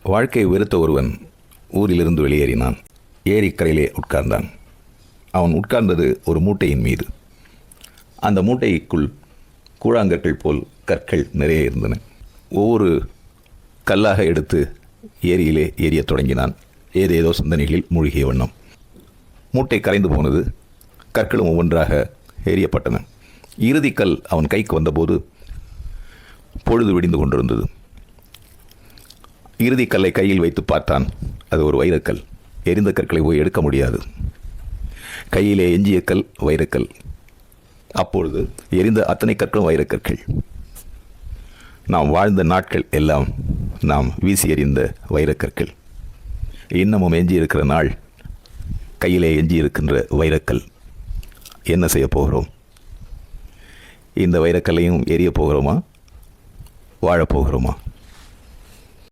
வாழ்க்கை வெறுத்த ஒருவன் ஊரிலிருந்து வெளியேறினான். ஏரிக்கரையிலே உட்கார்ந்தான். அவன் உட்கார்ந்தது ஒரு மூட்டையின் மீது. அந்த மூட்டைக்குள் கூழாங்கற்கள் போல் கற்கள் நிறைய இருந்தன. ஒவ்வொரு கல்லாக எடுத்து ஏரியிலே எரியத் தொடங்கினான். ஏதேதோ சிந்தனைகளில் மூழ்கிய வண்ணம். மூட்டை கரைந்து போனது. கற்களும் ஒவ்வொன்றாக எரியப்பட்டன. இறுதி கல் அவன் கைக்கு வந்தபோது பொழுது விடிந்து கொண்டிருந்தது. இறுதி கல்லை கையில் வைத்து பார்த்தான். அது ஒரு வைரக்கல். எரிந்த கற்களை போய் எடுக்க முடியாது. கையிலே எஞ்சிய கல் வைரக்கல். அப்பொழுது எரிந்த அத்தனை கற்களும் வைரக்கற்கள். நாம் வாழ்ந்த நாட்கள் எல்லாம் நாம் வீசி எறிந்த வைரக்கற்கள். இன்னமும் எஞ்சியிருக்கிற நாள் கையிலே எஞ்சியிருக்கின்ற வைரக்கல். என்ன செய்ய போகிறோம்? இந்த வைரக்கல்லையும் எரிய போகிறோமா? வாழப்போகிறோமா?